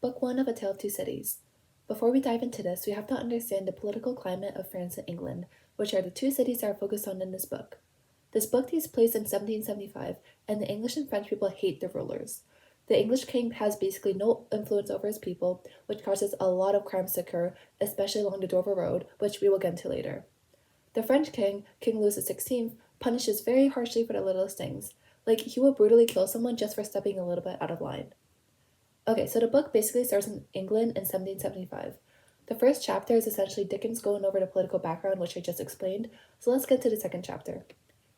Book 1 of A Tale of Two Cities. Before we dive into this, we have to understand the political climate of France and England, which are the two cities that are focused on in this book. This book takes place in 1775, and the English and French people hate the rulers. The English king has basically no influence over his people, which causes a lot of crimes to occur, especially along the Dover Road, which we will get into later. The French king, King Louis XVI, punishes very harshly for the littlest things, like he will brutally kill someone just for stepping a little bit out of line. Okay, so the book basically starts in England in 1775. The first chapter is essentially Dickens going over the political background, which I just explained, so let's get to the second chapter.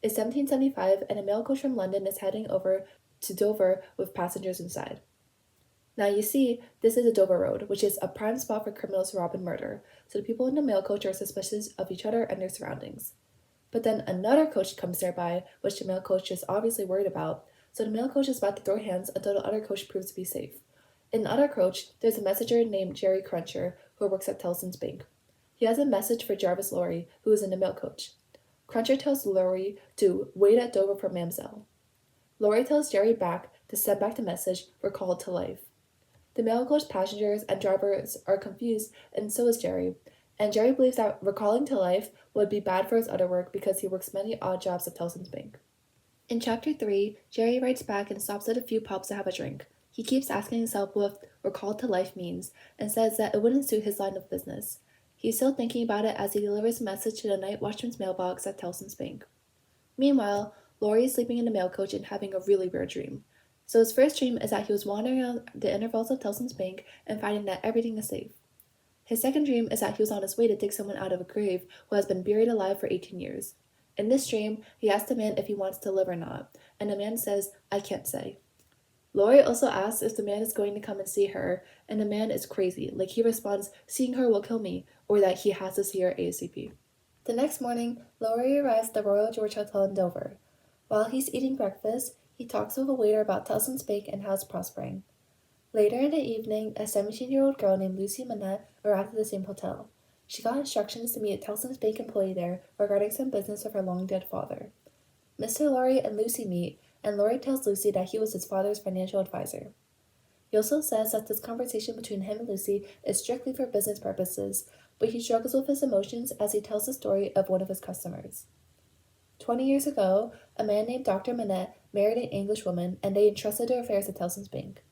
It's 1775, and a mail coach from London is heading over to Dover with passengers inside. Now you see, this is a Dover Road, which is a prime spot for criminals to rob and murder, so the people in the mail coach are suspicious of each other and their surroundings. But then another coach comes nearby, which the mail coach is obviously worried about, so the mail coach is about to throw hands until the other coach proves to be safe. In the other coach, there's a messenger named Jerry Cruncher who works at Tellson's bank. He has a message for Jarvis Lorry, who is in the mail coach. Cruncher tells Lorry to wait at Dover for Mamselle. Lorry tells Jerry back to send back the message, recalled to life. The mail coach passengers and drivers are confused, and so is Jerry. And Jerry believes that recalling to life would be bad for his other work because he works many odd jobs at Tellson's bank. In Chapter 3, Jerry writes back and stops at a few pubs to have a drink. He keeps asking himself what recalled to life means, and says that it wouldn't suit his line of business. He's still thinking about it as he delivers a message to the night watchman's mailbox at Tellson's bank. Meanwhile, Laurie is sleeping in the mail coach and having a really weird dream. So his first dream is that he was wandering around the intervals of Tellson's bank and finding that everything is safe. His second dream is that he was on his way to dig someone out of a grave who has been buried alive for 18 years. In this dream, he asks the man if he wants to live or not, and the man says, "I can't say." Laurie also asks if the man is going to come and see her, and the man is crazy, like he responds, "Seeing her will kill me," or that he has to see her ASAP. The next morning, Laurie arrives at the Royal George Hotel in Dover. While he's eating breakfast, he talks with a waiter about Tellson's bank and how it's prospering. Later in the evening, a 17-year-old girl named Lucy Manette arrived at the same hotel. She got instructions to meet a Tellson's bank employee there regarding some business with her long-dead father. Mr. Laurie and Lucy meet, and Laurie tells Lucy that he was his father's financial advisor. He also says that this conversation between him and Lucy is strictly for business purposes, but he struggles with his emotions as he tells the story of one of his customers. 20 years ago, a man named Dr. Manette married an English woman, and they entrusted their affairs to Tellson's bank.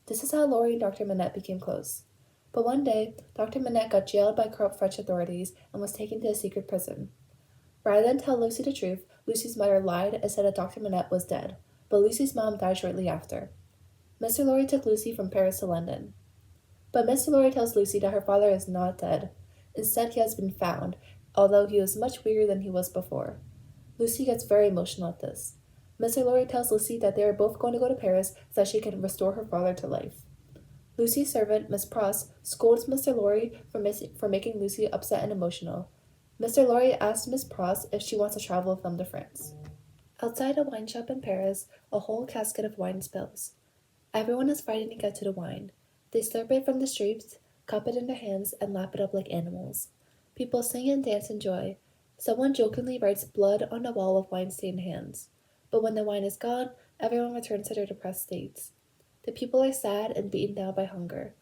This is how Laurie and Dr. Manette became close. But one day, Dr. Manette got jailed by corrupt French authorities and was taken to a secret prison. Rather than tell Lucy the truth, Lucy's mother lied and said that Dr. Manette was dead, but Lucy's mom died shortly after. Mr. Laurie took Lucy from Paris to London. But Mr. Laurie tells Lucy that her father is not dead. Instead, he has been found, although he was much weaker than he was before. Lucy gets very emotional at this. Mr. Laurie tells Lucy that they are both going to go to Paris so that she can restore her father to life. Lucy's servant, Miss Pross, scolds Mr. Laurie for making Lucy upset and emotional. Mr. Laurie asks Miss Pross if she wants to travel with them to France. Outside a wine shop in Paris, a whole casket of wine spills. Everyone is fighting to get to the wine. They slurp it from the streets, cup it in their hands, and lap it up like animals. People sing and dance in joy. Someone jokingly writes blood on the wall with wine-stained hands. But when the wine is gone, everyone returns to their depressed states. The people are sad and beaten down by hunger.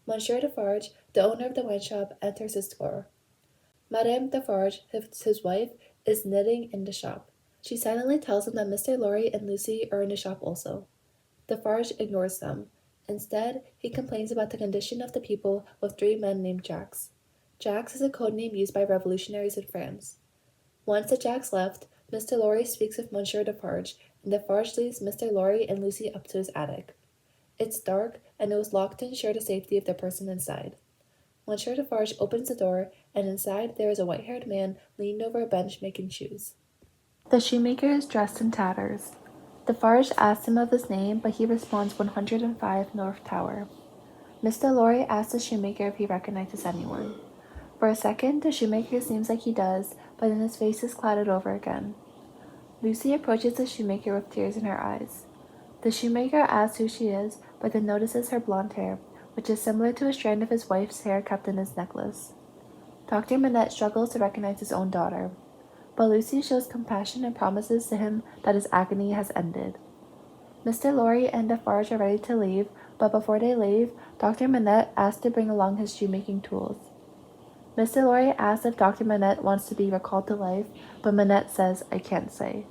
Monsieur Defarge, the owner of the wine shop, enters his store. Madame Defarge, his wife, is knitting in the shop. She silently tells him that Mr. Laurie and Lucy are in the shop also. Defarge ignores them. Instead, he complains about the condition of the people with 3 men named Jacks. Jacks is a code name used by revolutionaries in France. Once the Jacks left, Mr. Laurie speaks with Monsieur Defarge, and Defarge leads Mr. Laurie and Lucy up to his attic. It's dark, and it was locked to ensure the safety of the person inside. Monsieur Defarge opens the door, and inside there is a white-haired man leaned over a bench making shoes. The shoemaker is dressed in tatters. Defarge asks him of his name, but he responds 105 North Tower. Mr. Laurie asks the shoemaker if he recognizes anyone. For a second, the shoemaker seems like he does, but then his face is clouded over again. Lucy approaches the shoemaker with tears in her eyes. The shoemaker asks who she is, but then notices her blonde hair, which is similar to a strand of his wife's hair kept in his necklace. Dr. Manette struggles to recognize his own daughter, but Lucy shows compassion and promises to him that his agony has ended. Mr. Laurie and Defarge are ready to leave but before they leave, Dr. Manette asks to bring along his shoemaking tools. Mr. Lorry asks if Dr. Manette wants to be recalled to life, but Manette says, "I can't say."